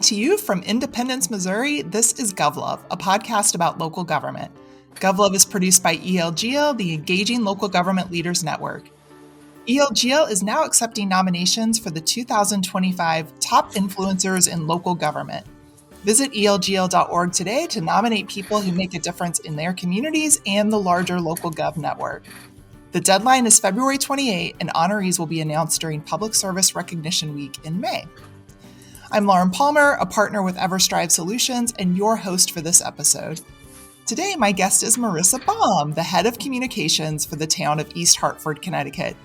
to you from Independence, Missouri, this is GovLove, a podcast about local government. GovLove is produced by ELGL, the Engaging Local Government Leaders Network. ELGL is now accepting nominations for the 2025 Top Influencers in Local Government. Visit elgl.org today to nominate people who make a difference in their communities and the larger local gov network. The deadline is February 28, and honorees will be announced during Public Service Recognition Week in May. I'm Lauren Palmer, a partner with EverStrive Solutions, and your host for this episode. Today, my guest is Marissa Baum, the head of communications for the town of East Hartford, Connecticut,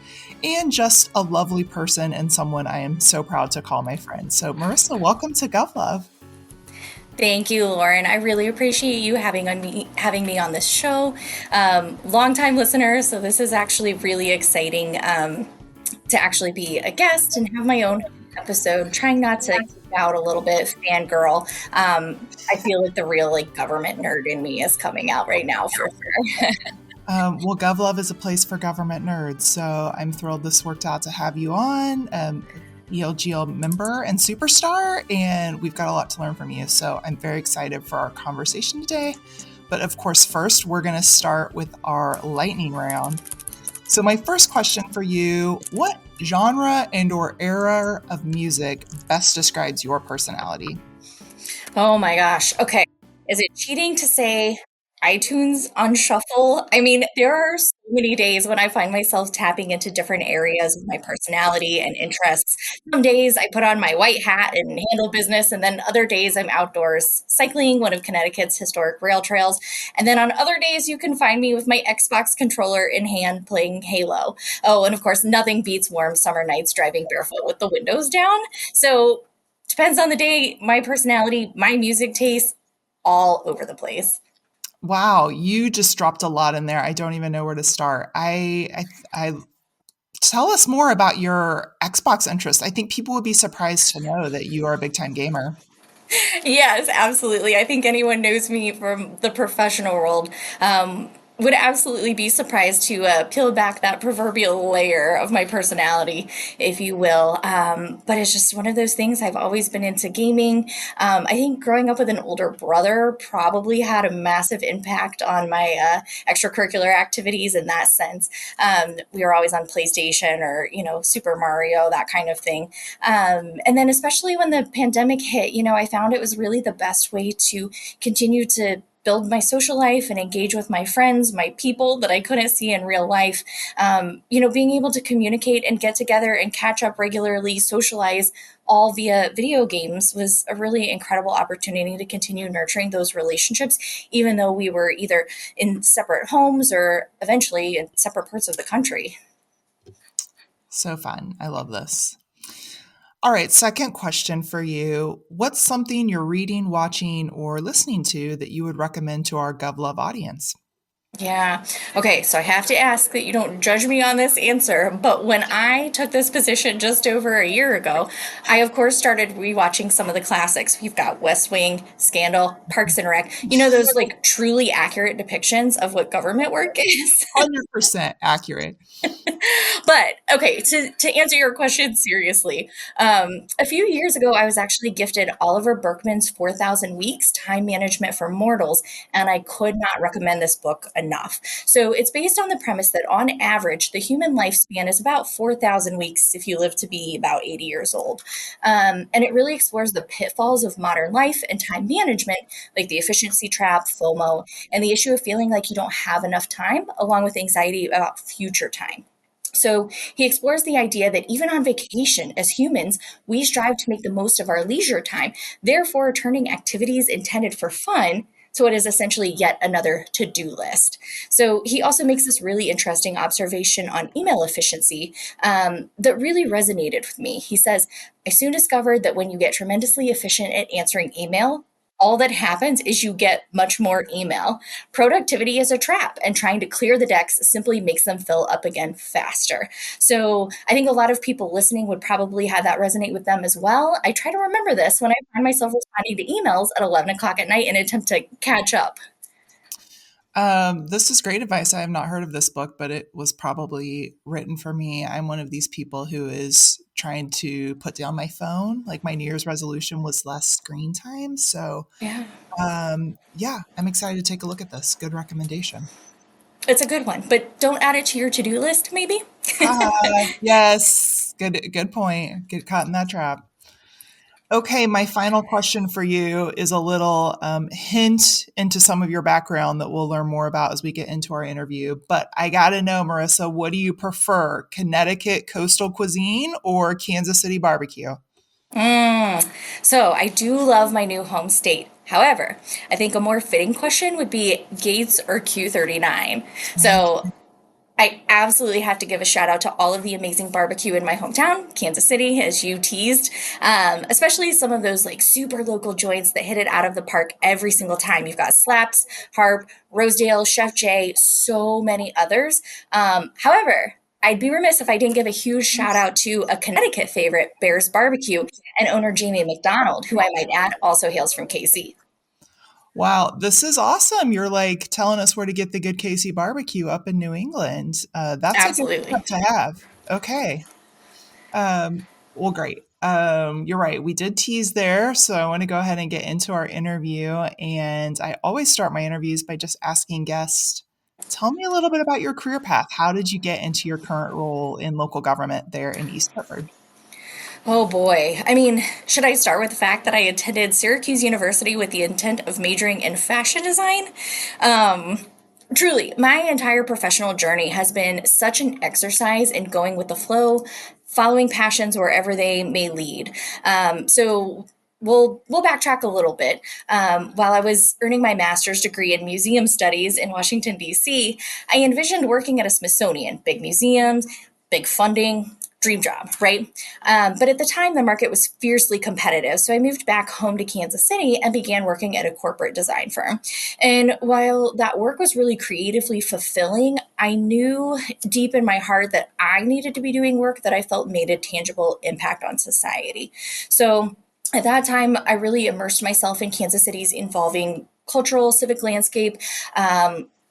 and just a lovely person and someone I am so proud to call my friend. So, Marissa, welcome to GovLove. Thank you, Lauren. I really appreciate you having me on this show. Longtime listener, so this is actually really exciting to actually be a guest and have my own episode. Trying not to keep out a little bit fangirl. I feel like the real government nerd in me is coming out right now for sure. Well, GovLove is a place for government nerds, so I'm thrilled this worked out to have you on. ELGL member and superstar, and we've got a lot to learn from you. So I'm very excited for our conversation today. But of course, first, we're going to start with our lightning round. So my first question for you, what genre and or era of music best describes your personality? Oh my gosh. Okay. Is it cheating to say iTunes on shuffle? I mean, there are so many days when I find myself tapping into different areas of my personality and interests. Some days I put on my white hat and handle business, and then other days I'm outdoors cycling one of Connecticut's historic rail trails. And then on other days, you can find me with my Xbox controller in hand playing Halo. Oh, and of course, nothing beats warm summer nights driving barefoot with the windows down. So depends on the day, my personality, my music taste, all over the place. Wow, you just dropped a lot in there. I don't even know where to start. I tell us more about your Xbox interest. I think people would be surprised to know that you are a big time gamer. Yes, absolutely. I think anyone knows me from the professional world would absolutely be surprised to peel back that proverbial layer of my personality, if you will. But it's just one of those things. I've always been into gaming. I think growing up with an older brother probably had a massive impact on my extracurricular activities in that sense. We were always on PlayStation or, Super Mario, that kind of thing. And then especially when the pandemic hit, I found it was really the best way to continue to build my social life and engage with my friends, my people that I couldn't see in real life. Being able to communicate and get together and catch up regularly, socialize all via video games was a really incredible opportunity to continue nurturing those relationships, even though we were either in separate homes or eventually in separate parts of the country. So fun. I love this. All right, second question for you. What's something you're reading, watching, or listening to that you would recommend to our GovLove audience? Yeah. Okay. So I have to ask that you don't judge me on this answer. But when I took this position just over a year ago, I, of course, started rewatching some of the classics. We've got West Wing, Scandal, Parks and Rec, those truly accurate depictions of what government work is. 100% accurate. But okay, to answer your question seriously, a few years ago, I was actually gifted Oliver Burkeman's 4,000 Weeks, Time Management for Mortals, and I could not recommend this book enough. So it's based on the premise that on average, the human lifespan is about 4,000 weeks if you live to be about 80 years old. And it really explores the pitfalls of modern life and time management, like the efficiency trap, FOMO, and the issue of feeling like you don't have enough time, along with anxiety about future time. So he explores the idea that even on vacation, as humans, we strive to make the most of our leisure time, therefore turning activities intended for fun to what is essentially yet another to-do list. So he also makes this really interesting observation on email efficiency that really resonated with me. He says, I soon discovered that when you get tremendously efficient at answering email, all that happens is you get much more email. Productivity is a trap, and trying to clear the decks simply makes them fill up again faster. So I think a lot of people listening would probably have that resonate with them as well. I try to remember this when I find myself responding to emails at 11 o'clock at night in an attempt to catch up. This is great advice. I have not heard of this book, but it was probably written for me. I'm one of these people who is trying to put down my phone. Like my New Year's resolution was less screen time. So, Yeah. yeah, I'm excited to take a look at this. Good recommendation. It's a good one, but don't add it to your to-do list, maybe? Yes, good point. Get caught in that trap. Okay, my final question for you is a little hint into some of your background that we'll learn more about as we get into our interview. But I got to know, Marissa, what do you prefer, Connecticut coastal cuisine or Kansas City barbecue? Mm. So I do love my new home state. However, I think a more fitting question would be Gates or Q39. So I absolutely have to give a shout out to all of the amazing barbecue in my hometown, Kansas City, as you teased. Especially some of those like super local joints that hit it out of the park every single time. You've got Slaps, Harp, Rosedale, Chef J, so many others. However, I'd be remiss if I didn't give a huge shout out to a Connecticut favorite, Bear's Barbecue, and owner Jamie McDonald, who I might add also hails from KC. Wow, this is awesome. You're like telling us where to get the good Casey barbecue up in New England. That's a good Absolutely. tip to have. Okay. Well, great. You're right. We did tease there. So I want to go ahead and get into our interview. And I always start my interviews by just asking guests, tell me a little bit about your career path. How did you get into your current role in local government there in East Hartford? Oh boy. I mean, should I start with the fact that I attended Syracuse University with the intent of majoring in fashion design? Um, Truly, my entire professional journey has been such an exercise in going with the flow, following passions wherever they may lead. So we'll backtrack a little bit. While I was earning my master's degree in museum studies in Washington D.C., I envisioned working at a Smithsonian, big museums, big funding, dream job, right? But at the time, the market was fiercely competitive. So I moved back home to Kansas City and began working at a corporate design firm. And while that work was really creatively fulfilling, I knew deep in my heart that I needed to be doing work that I felt made a tangible impact on society. So at that time, I really immersed myself in Kansas City's evolving cultural, civic landscape,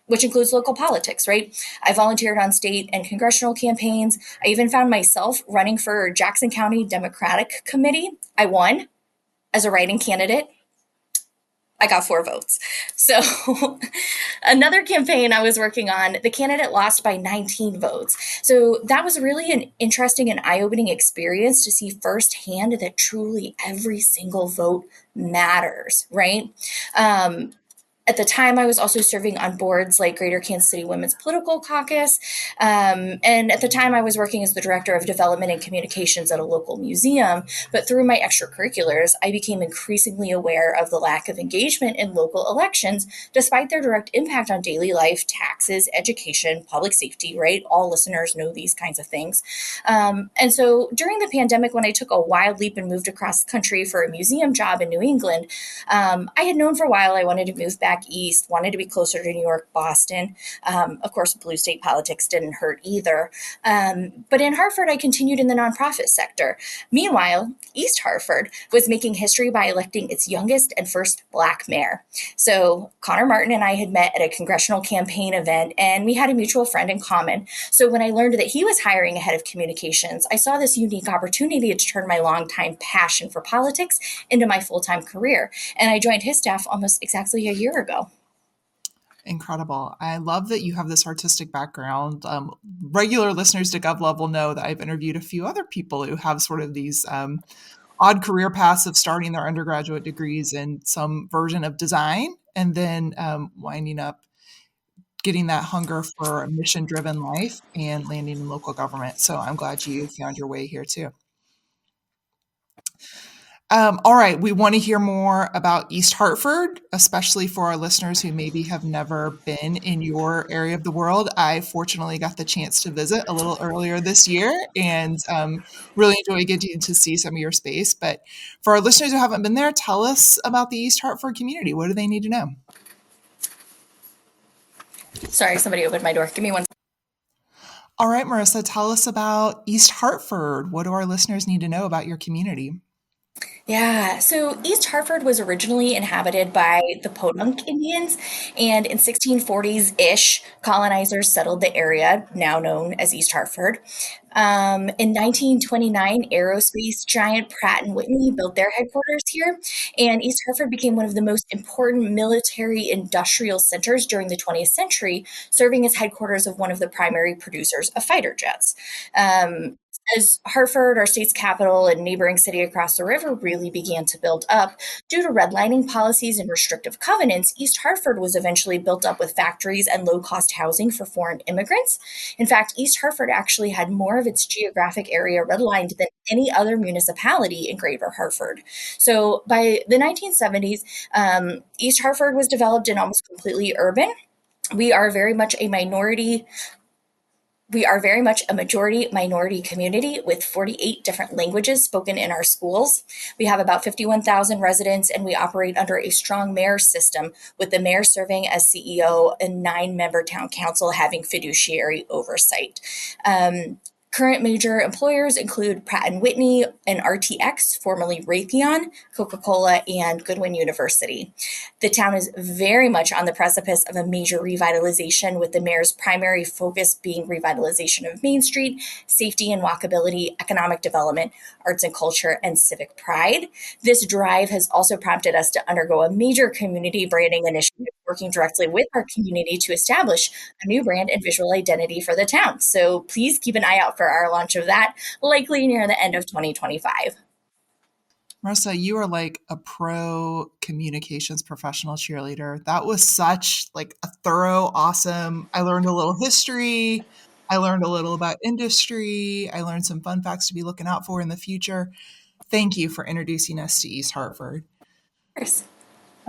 which includes local politics, right? I volunteered on state and congressional campaigns. I even found myself running for Jackson County Democratic Committee. I won as a writing candidate. I got 4 votes. So, another campaign I was working on, the candidate lost by 19 votes. So, that was really an interesting and eye opening experience to see firsthand that truly every single vote matters, right? Um, at the time, I was also serving on boards like Greater Kansas City Women's Political Caucus. And at the time, I was working as the director of development and communications at a local museum. But through my extracurriculars, I became increasingly aware of the lack of engagement in local elections, despite their direct impact on daily life, taxes, education, public safety, right? All listeners know these kinds of things. And so during the pandemic, when I took a wild leap and moved across the country for a museum job in New England, I had known for a while I wanted to move back east, wanted to be closer to New York, Boston. Of course, blue state politics didn't hurt either. But in Hartford, I continued in the nonprofit sector. Meanwhile, East Hartford was making history by electing its youngest and first Black mayor. So Connor Martin and I had met at a congressional campaign event, and we had a mutual friend in common. So when I learned that he was hiring a head of communications, I saw this unique opportunity to turn my longtime passion for politics into my full-time career. And I joined his staff almost exactly a year ago. Incredible. I love that you have this artistic background. Regular listeners to GovLove will know that I've interviewed a few other people who have sort of these odd career paths of starting their undergraduate degrees in some version of design and then winding up getting that hunger for a mission driven life and landing in local government. So I'm glad you found your way here too. All right, we want to hear more about East Hartford, especially for our listeners who maybe have never been in your area of the world. I fortunately got the chance to visit a little earlier this year and really enjoy getting to see some of your space. But for our listeners who haven't been there, tell us about the East Hartford community. What do they need to know? Sorry, somebody opened my door. Give me one. All right, Marissa, tell us about East Hartford. What do our listeners need to know about your community? Yeah, so East Hartford was originally inhabited by the Podunk Indians, and in 1640s-ish, colonizers settled the area, now known as East Hartford. In 1929, aerospace giant Pratt& and Whitney built their headquarters here, and East Hartford became one of the most important military industrial centers during the 20th century, serving as headquarters of one of the primary producers of fighter jets. Um, as Hartford, our state's capital, and neighboring city across the river really began to build up, due to redlining policies and restrictive covenants, East Hartford was eventually built up with factories and low cost housing for foreign immigrants. In fact, East Hartford actually had more of its geographic area redlined than any other municipality in Greater Hartford. So by the 1970s, East Hartford was developed and almost completely urban. We are very much a minority we are very much a majority minority community with 48 different languages spoken in our schools. We have about 51,000 residents, and we operate under a strong mayor system, with the mayor serving as CEO and 9 member town council having fiduciary oversight. Current major employers include Pratt& and Whitney and RTX, formerly Raytheon, Coca-Cola, and Goodwin University. The town is very much on the precipice of a major revitalization, with the mayor's primary focus being revitalization of Main Street, safety and walkability, economic development, arts and culture, and civic pride. This drive has also prompted us to undergo a major community branding initiative, working directly with our community to establish a new brand and visual identity for the town. So please keep an eye out for our launch of that, likely near the end of 2025. Marissa, you are like a pro communications professional cheerleader. That was such like a thorough, awesome. I learned a little history. I learned a little about industry. I learned some fun facts to be looking out for in the future. Thank you for introducing us to East Hartford. Of course.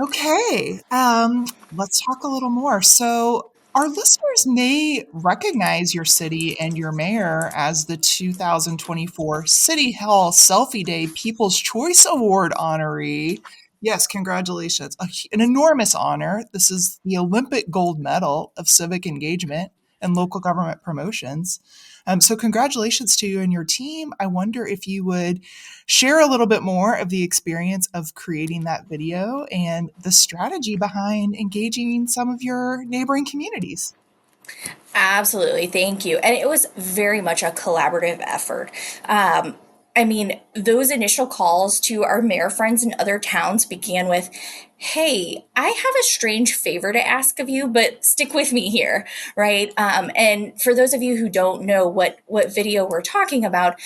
Okay, let's talk a little more. So, our listeners may recognize your city and your mayor as the 2024 City Hall Selfie Day People's Choice Award honoree. Yes, congratulations. An enormous honor. This is the Olympic gold medal of civic engagement and local government promotions. So, congratulations to you and your team. I wonder if you would share a little bit more of the experience of creating that video and the strategy behind engaging some of your neighboring communities. Absolutely. Thank you. And it was very much a collaborative effort. I mean, those initial calls to our mayor friends in other towns began with, "Hey, I have a strange favor to ask of you, but stick with me here," right? And for those of you who don't know what video we're talking about,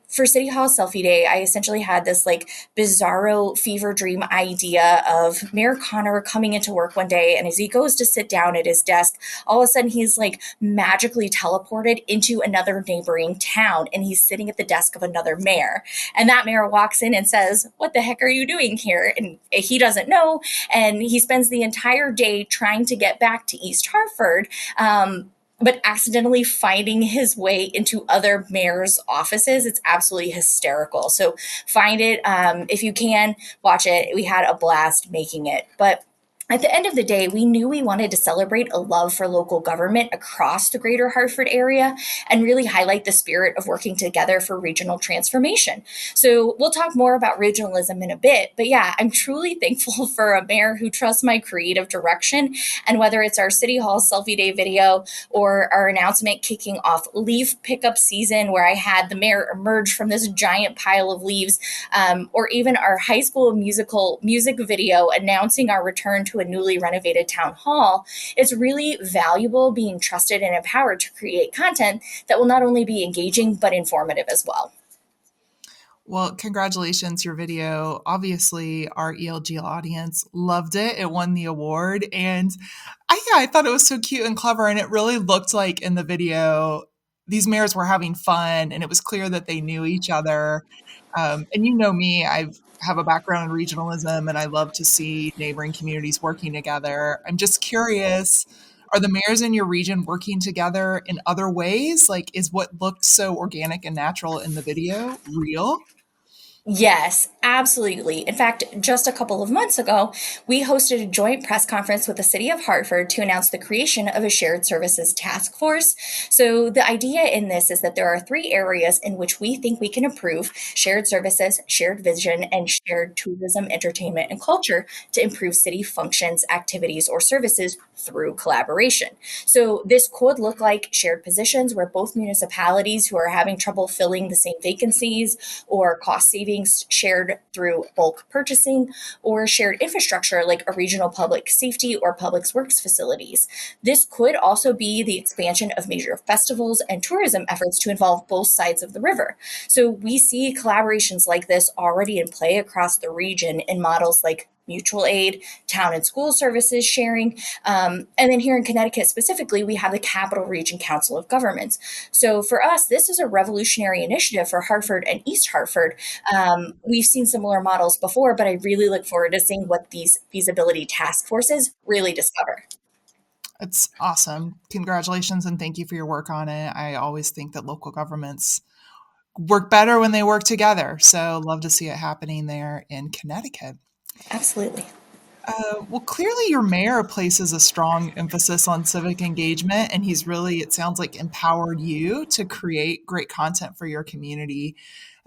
for City Hall Selfie Day, I essentially had this like bizarro fever dream idea of Mayor Connor coming into work one day, and as he goes to sit down at his desk, all of a sudden he's like magically teleported into another neighboring town, and he's sitting at the desk of another mayor. And that mayor walks in and says, "What the heck are you doing here?" And he doesn't know. And he spends the entire day trying to get back to East Hartford. But accidentally finding his way into other mayors' offices. It's absolutely hysterical. So find it if you can, watch it. We had a blast making it. But at the end of the day, we knew we wanted to celebrate a love for local government across the greater Hartford area and really highlight the spirit of working together for regional transformation. So we'll talk more about regionalism in a bit, but yeah, I'm truly thankful for a mayor who trusts my creative direction. And whether it's our City Hall Selfie Day video or our announcement kicking off leaf pickup season, where I had the mayor emerge from this giant pile of leaves, or even our high school musical music video announcing our return to a newly renovated town hall, it's really valuable being trusted and empowered to create content that will not only be engaging but informative as well. Well, congratulations, your video. Obviously, our ELG audience loved it. It won the award. And I thought it was so cute and clever. And it really looked like in the video, these mayors were having fun and it was clear that they knew each other. And you know me, I have a background in regionalism and I love to see neighboring communities working together. I'm just curious, are the mayors in your region working together in other ways? Like, is what looked so organic and natural in the video real? Yes, absolutely. In fact, just a couple of months ago, we hosted a joint press conference with the City of Hartford to announce the creation of a shared services task force. So, the idea in this is that there are three areas in which we think we can improve: shared services, shared vision, and shared tourism, entertainment, and culture to improve city functions, activities, or services through collaboration. So, this could look like shared positions where both municipalities who are having trouble filling the same vacancies, or cost savings shared through bulk purchasing, or shared infrastructure like a regional public safety or public works facilities. This could also be the expansion of major festivals and tourism efforts to involve both sides of the river. So we see collaborations like this already in play across the region in models like mutual aid, town and school services sharing. And then here in Connecticut specifically, we have the Capital Region Council of Governments. So for us, this is a revolutionary initiative for Hartford and East Hartford. We've seen similar models before, but I really look forward to seeing what these feasibility task forces really discover. It's awesome. Congratulations and thank you for your work on it. I always think that local governments work better when they work together. So, love to see it happening there in Connecticut. Absolutely. Well, clearly, your mayor places a strong emphasis on civic engagement, and he's really, it sounds like, empowered you to create great content for your community.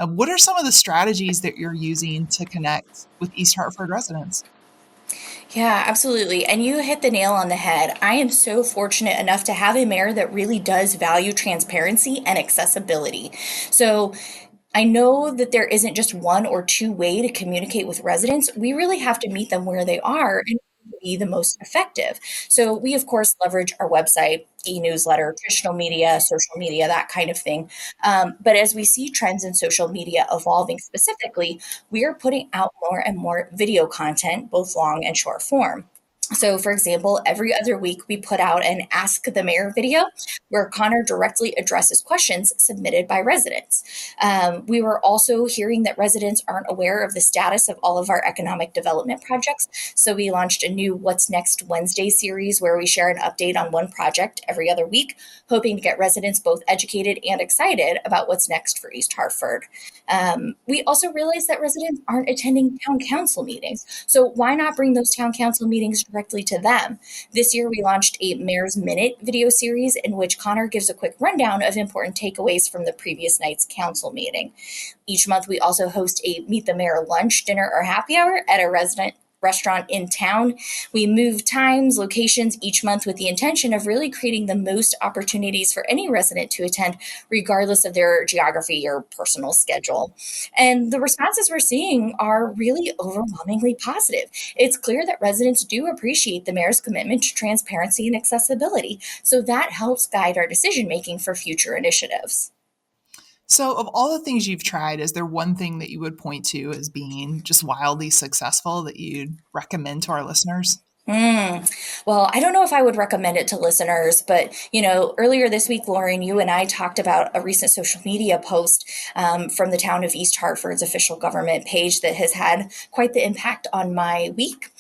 What are some of the strategies that you're using to connect with East Hartford residents? Yeah, absolutely. And you hit the nail on the head. I am so fortunate enough to have a mayor that really does value transparency and accessibility. So I know that there isn't just one or two way to communicate with residents. We really have to meet them where they are and be the most effective. So we of course leverage our website, e-newsletter, traditional media, social media, that kind of thing. But as we see trends in social media evolving specifically, we are putting out more and more video content, both long and short form. So, for example, every other week we put out an Ask the Mayor video where Connor directly addresses questions submitted by residents. We were also hearing that residents aren't aware of the status of all of our economic development projects. So, we launched a new What's Next Wednesday series where we share an update on one project every other week, hoping to get residents both educated and excited about what's next for East Hartford. We also realized that residents aren't attending town council meetings. So why not bring those town council meetings directly to them? This year, we launched a Mayor's Minute video series in which Connor gives a quick rundown of important takeaways from the previous night's council meeting. Each month, we also host a Meet the Mayor lunch, dinner, or happy hour at a resident restaurant in town. We move times, locations each month with the intention of really creating the most opportunities for any resident to attend, regardless of their geography or personal schedule. And the responses we're seeing are really overwhelmingly positive. It's clear that residents do appreciate the mayor's commitment to transparency and accessibility. So that helps guide our decision making for future initiatives. So, of all the things you've tried, is there one thing that you would point to as being just wildly successful that you'd recommend to our listeners? Mm. Well, I don't know if I would recommend it to listeners, but earlier this week, Lauren, you and I talked about a recent social media post from the town of East Hartford's official government page that has had quite the impact on my week.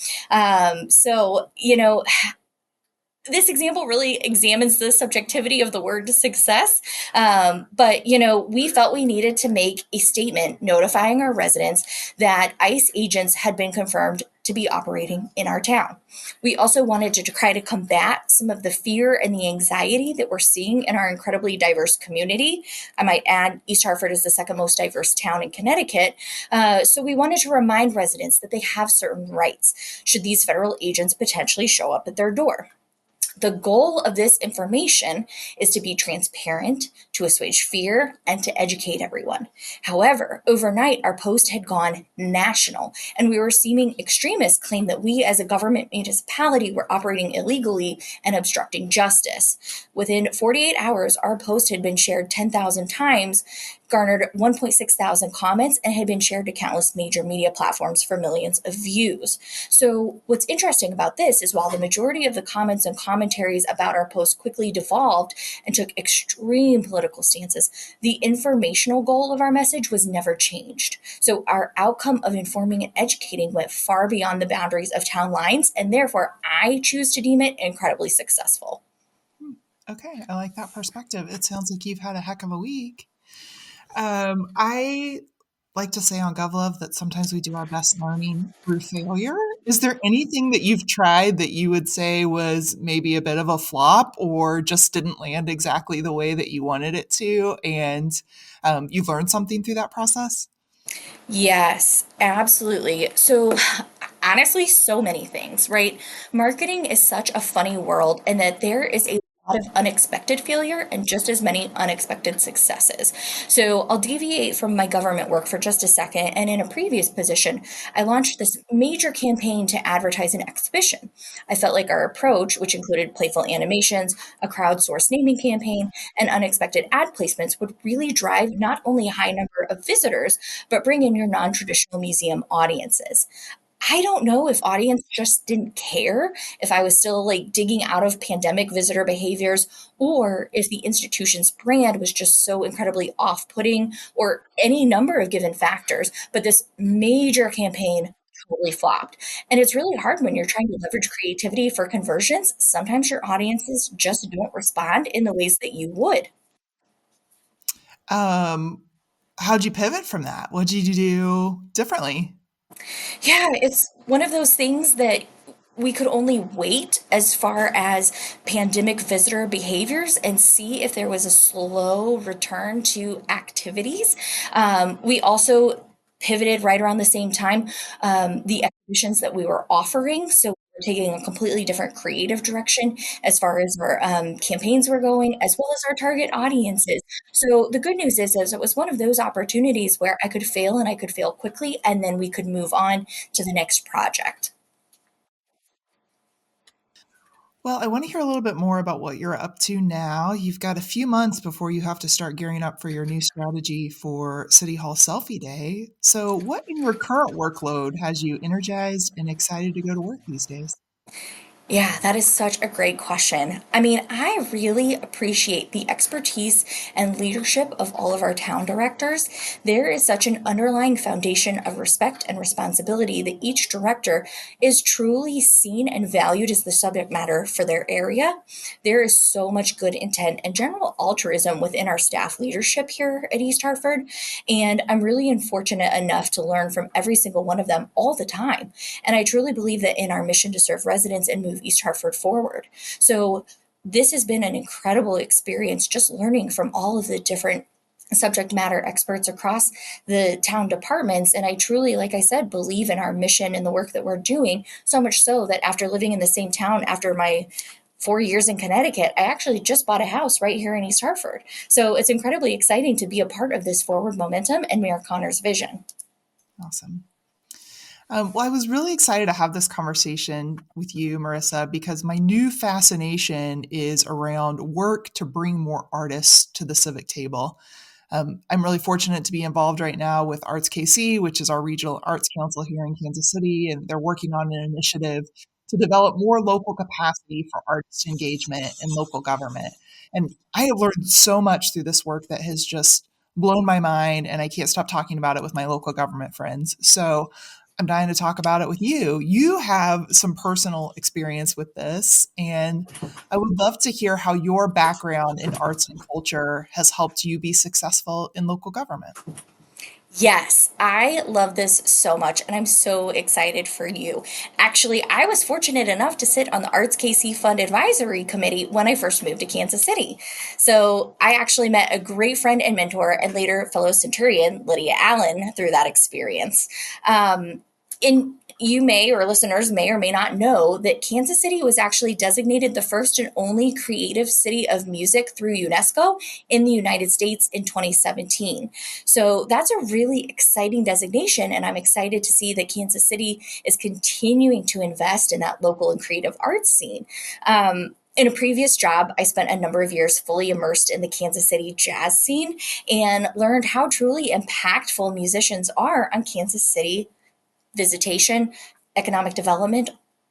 This example really examines the subjectivity of the word success. But we felt we needed to make a statement notifying our residents that ICE agents had been confirmed to be operating in our town. We also wanted to try to combat some of the fear and the anxiety that we're seeing in our incredibly diverse community. I might add, East Hartford is the second most diverse town in Connecticut. So we wanted to remind residents that they have certain rights should these federal agents potentially show up at their door. The goal of this information is to be transparent, to assuage fear, and to educate everyone. However, overnight, our post had gone national, and we were seeing extremists claim that we, as a government municipality, were operating illegally and obstructing justice. Within 48 hours, our post had been shared 10,000 times, garnered 1.6 thousand comments, and had been shared to countless major media platforms for millions of views. So, what's interesting about this is while the majority of the comments and commentaries about our post quickly devolved and took extreme political stances, the informational goal of our message was never changed. So, our outcome of informing and educating went far beyond the boundaries of town lines, and therefore, I choose to deem it incredibly successful. Okay, I like that perspective. It sounds like you've had a heck of a week. I like to say on GovLove that sometimes we do our best learning through failure. Is there anything that you've tried that you would say was maybe a bit of a flop or just didn't land exactly the way that you wanted it to, and you've learned something through that process? Yes, absolutely. So, honestly, so many things, right? Marketing is such a funny world, and that there is a lot of unexpected failure and just as many unexpected successes. So, I'll deviate from my government work for just a second. And in a previous position, I launched this major campaign to advertise an exhibition. I felt like our approach, which included playful animations, a crowdsourced naming campaign, and unexpected ad placements, would really drive not only a high number of visitors, but bring in your non-traditional museum audiences. I don't know if audience just didn't care, if I was still like digging out of pandemic visitor behaviors, or if the institution's brand was just so incredibly off-putting, or any number of given factors. But this major campaign totally flopped. And it's really hard when you're trying to leverage creativity for conversions. Sometimes your audiences just don't respond in the ways that you would. Um, how'd you pivot from that? What'd you do differently? Yeah, it's one of those things that we could only wait as far as pandemic visitor behaviors and see if there was a slow return to activities. We also pivoted right around the same time, the exhibitions that we were offering. So we're taking a completely different creative direction as far as our campaigns were going, as well as our target audiences. So the good news is it was one of those opportunities where I could fail and I could fail quickly, and then we could move on to the next project. Well, I want to hear a little bit more about what you're up to now. You've got a few months before you have to start gearing up for your new strategy for City Hall Selfie Day. So, what in your current workload has you energized and excited to go to work these days? Yeah, that is such a great question. I mean, I really appreciate the expertise and leadership of all of our town directors. There is such an underlying foundation of respect and responsibility that each director is truly seen and valued as the subject matter for their area. There is so much good intent and general altruism within our staff leadership here at East Hartford. And I'm really unfortunate enough to learn from every single one of them all the time. And I truly believe that in our mission to serve residents and move East Hartford forward. So this has been an incredible experience just learning from all of the different subject matter experts across the town departments. And I truly, like I said, believe in our mission and the work that we're doing, so much so that after living in the same town after my 4 years in Connecticut, I actually just bought a house right here in East Hartford. So it's incredibly exciting to be a part of this forward momentum and Mayor Connor's vision. Awesome. Well, I was really excited to have this conversation with you, Marissa, because my new fascination is around work to bring more artists to the civic table. I'm really fortunate to be involved right now with Arts KC, which is our regional arts council here in Kansas City, and they're working on an initiative to develop more local capacity for artist engagement in local government. And I have learned so much through this work that has just blown my mind, and I can't stop talking about it with my local government friends. So I'm dying to talk about it with you. You have some personal experience with this, and I would love to hear how your background in arts and culture has helped you be successful in local government. Yes, I love this so much, and I'm so excited for you. Actually, I was fortunate enough to sit on the Arts KC Fund Advisory Committee when I first moved to Kansas City. So I actually met a great friend and mentor, and later fellow Centurion, Lydia Allen, through that experience. In You may, or listeners may or may not know, that Kansas City was actually designated the first and only creative city of music through UNESCO in the United States in 2017. So that's a really exciting designation, and I'm excited to see that Kansas City is continuing to invest in that local and creative arts scene. In a previous job, I spent a number of years fully immersed in the Kansas City jazz scene and learned how truly impactful musicians are on Kansas City visitation, economic development,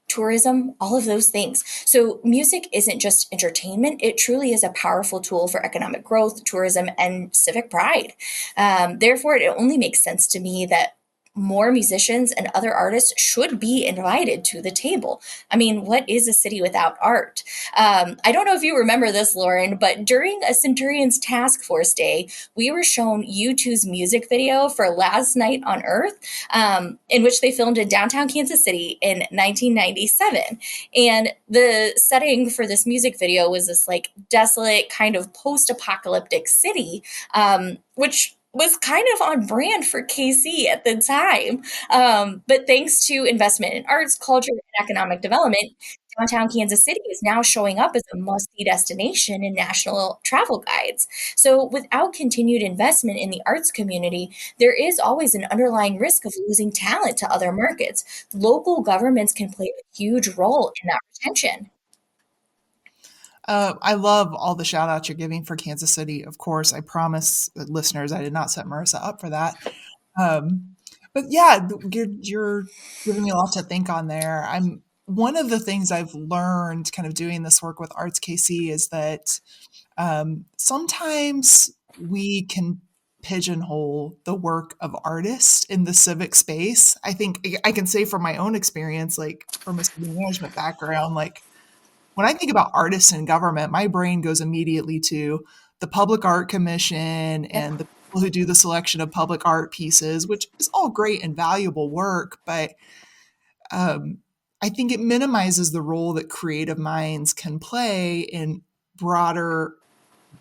tourism, all of those things. So, music isn't just entertainment, it truly is a powerful tool for economic growth, tourism, and civic pride. Therefore, it only makes sense to me that more musicians and other artists should be invited to the table. I mean, what is a city without art? I don't know if you remember this, Lauren, but during a Centurion's Task Force Day, we were shown U2's music video for Last Night on Earth, in which they filmed in downtown Kansas City in 1997. And the setting for this music video was this like desolate kind of post-apocalyptic city, which was kind of on brand for KC at the time. But thanks to investment in arts, culture, and economic development, downtown Kansas City is now showing up as a must-see destination in national travel guides. So without continued investment in the arts community, there is always an underlying risk of losing talent to other markets. Local governments can play a huge role in that retention. I love all the shout outs you're giving for Kansas City. Of course, I promise the listeners I did not set Marissa up for that. Um, but yeah, you're giving me a lot to think on there. I'm one of the things I've learned kind of doing this work with Arts KC is that sometimes we can pigeonhole the work of artists in the civic space. I think I can say from my own experience, like from a city management background, like when I think about artists in government, my brain goes immediately to the Public Art Commission Yep. and the people who do the selection of public art pieces, which is all great and valuable work, but um, I think it minimizes the role that creative minds can play in broader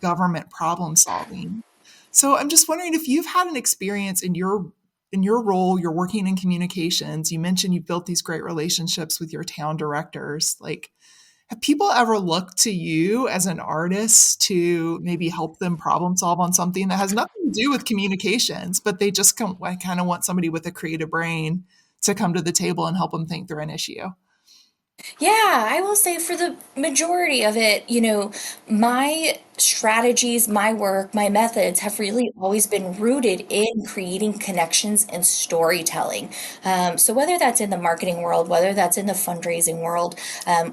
government problem solving. So I'm just wondering if you've had an experience in your role, you're working in communications. You mentioned you've built these great relationships with your town directors. Like, have people ever looked to you as an artist to maybe help them problem solve on something that has nothing to do with communications, but they just kind of want somebody with a creative brain to come to the table and help them think through an issue? Yeah, I will say for the majority of it, my strategies, my work, my methods have really always been rooted in creating connections and storytelling. So whether that's in the marketing world, whether that's in the fundraising world,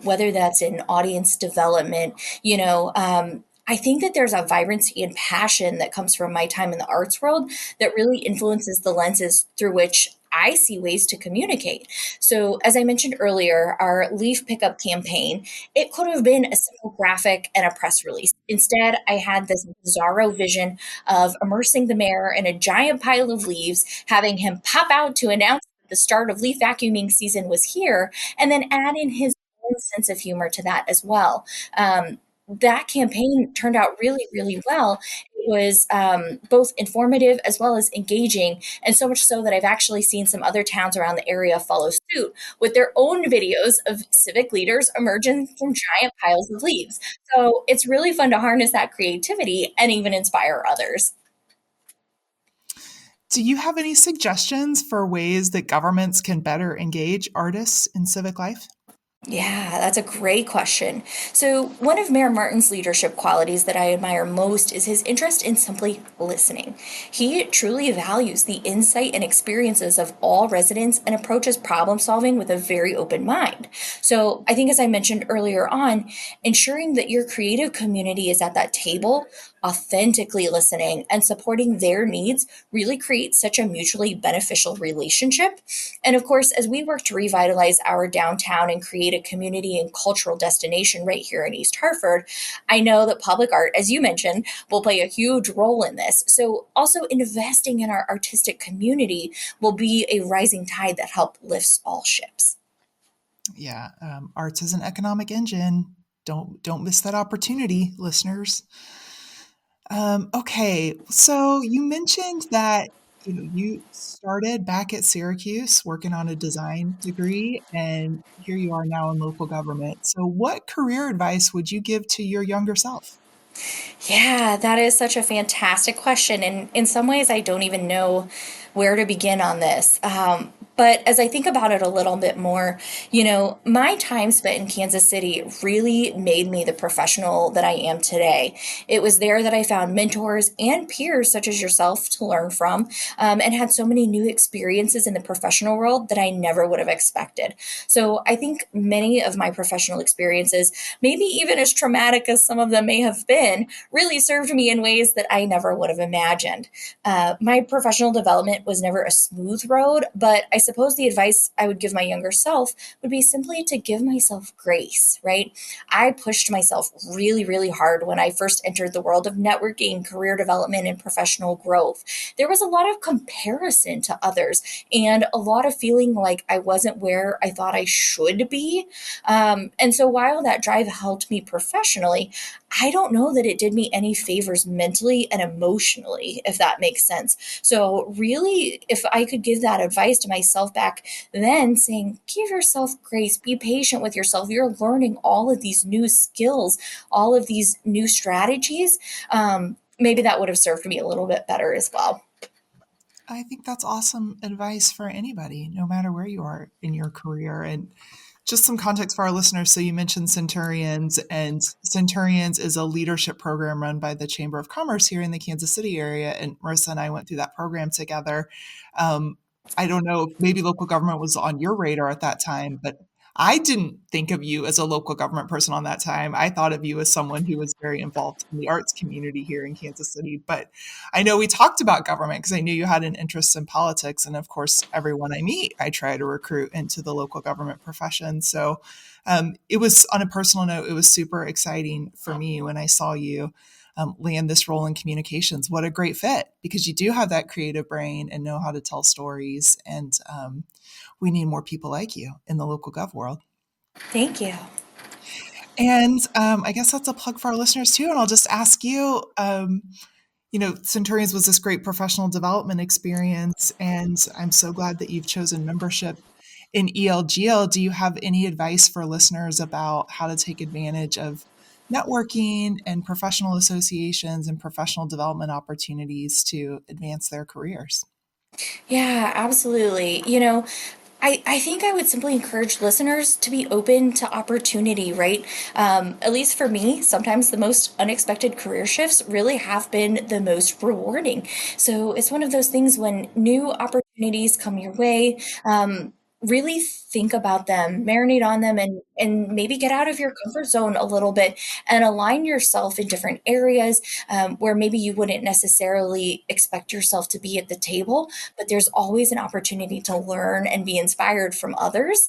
whether that's in audience development, I think that there's a vibrancy and passion that comes from my time in the arts world that really influences the lenses through which I see ways to communicate. So, as I mentioned earlier, our leaf pickup campaign, it could have been a simple graphic and a press release. Instead, I had this bizarro vision of immersing the mayor in a giant pile of leaves, having him pop out to announce that the start of leaf vacuuming season was here, and then add in his own sense of humor to that as well. That campaign turned out really, really well. It was both informative as well as engaging, and so much so that I've actually seen some other towns around the area follow suit with their own videos of civic leaders emerging from giant piles of leaves. So it's really fun to harness that creativity and even inspire others. Do you have any suggestions for ways that governments can better engage artists in civic life? Yeah, that's a great question. So, one of Mayor Martin's leadership qualities that I admire most is his interest in simply listening. He truly values the insight and experiences of all residents and approaches problem solving with a very open mind. So, I think, as I mentioned earlier on, ensuring that your creative community is at that table, authentically listening and supporting their needs really creates such a mutually beneficial relationship. And of course, as we work to revitalize our downtown and create a community and cultural destination right here in East Hartford, I know that public art, as you mentioned, will play a huge role in this. So, also investing in our artistic community will be a rising tide that help lifts all ships. Yeah, arts is an economic engine. Don't miss that opportunity, listeners. Okay, so you mentioned that you started back at Syracuse working on a design degree, and here you are now in local government. So, what career advice would you give to your younger self? Yeah, that is such a fantastic question. And in some ways, I don't even know where to begin on this. But as I think about it a little bit more, my time spent in Kansas City really made me the professional that I am today. It was there that I found mentors and peers such as yourself to learn from, and had so many new experiences in the professional world that I never would have expected. So I think many of my professional experiences, maybe even as traumatic as some of them may have been, really served me in ways that I never would have imagined. My professional development was never a smooth road, but I suppose the advice I would give my younger self would be simply to give myself grace, right? I pushed myself really, really hard when I first entered the world of networking, career development, and professional growth. There was a lot of comparison to others and a lot of feeling like I wasn't where I thought I should be. And so while that drive helped me professionally, I don't know that it did me any favors mentally and emotionally, if that makes sense. So, really, if I could give that advice to myself back then, saying, give yourself grace, be patient with yourself. You're learning all of these new skills, all of these new strategies. Maybe that would have served me a little bit better as well. I think that's awesome advice for anybody, no matter where you are in your career. And just some context for our listeners. So you mentioned Centurions, and Centurions is a leadership program run by the Chamber of Commerce here in the Kansas City area. And Marissa and I went through that program together. I don't know if maybe local government was on your radar at that time, but I didn't think of you as a local government person on that time. I thought of you as someone who was very involved in the arts community here in Kansas City. But I know we talked about government because I knew you had an interest in politics. And of course, everyone I meet, I try to recruit into the local government profession. So it was, on a personal note, it was super exciting for me when I saw you land this role in communications. What a great fit, because you do have that creative brain and know how to tell stories. And we need more people like you in the local gov world. Thank you. And I guess that's a plug for our listeners too. And I'll just ask you, Centurions was this great professional development experience, and I'm so glad that you've chosen membership in ELGL. Do you have any advice for listeners about how to take advantage of networking and professional associations and professional development opportunities to advance their careers? Yeah, absolutely. I think I would simply encourage listeners to be open to opportunity, right? At least for me, sometimes the most unexpected career shifts really have been the most rewarding. So it's one of those things when new opportunities come your way. Really think about them, marinate on them, and maybe get out of your comfort zone a little bit and align yourself in different areas where maybe you wouldn't necessarily expect yourself to be at the table, but there's always an opportunity to learn and be inspired from others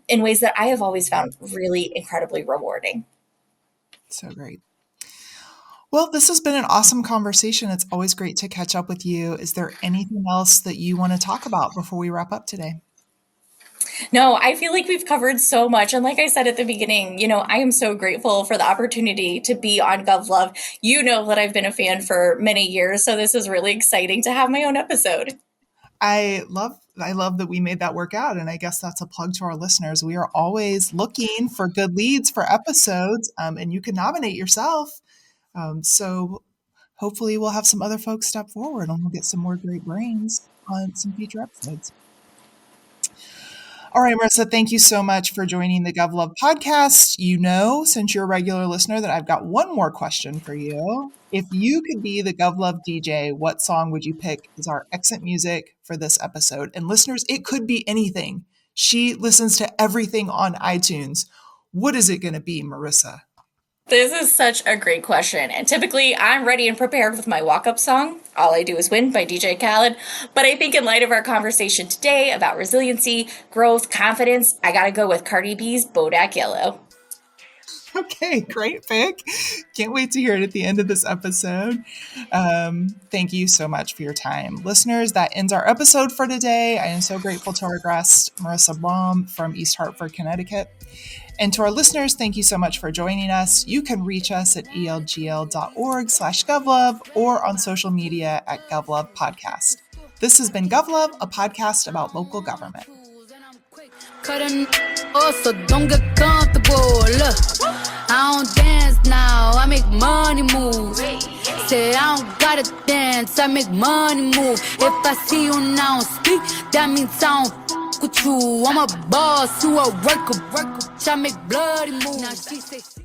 in ways that I have always found really incredibly rewarding. So great. Well, this has been an awesome conversation. It's always great to catch up with you. Is there anything else that you want to talk about before we wrap up today? No, I feel like we've covered so much. And like I said at the beginning, I am so grateful for the opportunity to be on GovLove. You know that I've been a fan for many years, so this is really exciting to have my own episode. I love that we made that work out. And I guess that's a plug to our listeners. We are always looking for good leads for episodes, and you can nominate yourself. So hopefully we'll have some other folks step forward and we'll get some more great brains on some future episodes. All right, Marissa, thank you so much for joining the GovLove podcast. Since you're a regular listener, that I've got one more question for you. If you could be the GovLove DJ, what song would you pick as our exit music for this episode? And listeners, it could be anything. She listens to everything on iTunes. What is it going to be, Marissa? This is such a great question. And typically, I'm ready and prepared with my walk up song, All I Do Is Win by DJ Khaled. But I think, in light of our conversation today about resiliency, growth, confidence, I got to go with Cardi B's Bodak Yellow. Okay, great pick. Can't wait to hear it at the end of this episode. Thank you so much for your time. Listeners, that ends our episode for today. I am so grateful to our guest, Marissa Baum from East Hartford, Connecticut. And to our listeners, thank you so much for joining us. You can reach us at elgl.org/govlove or on social media at GovLove Podcast. This has been GovLove, a podcast about local government. Cutting off, so don't get comfortable. Look, I don't dance now, I make money move. Say I don't gotta dance, I make money move. If I see you now speak, that means I don't with you. I'm a boss, you a worker. I make bloody moves. Now she say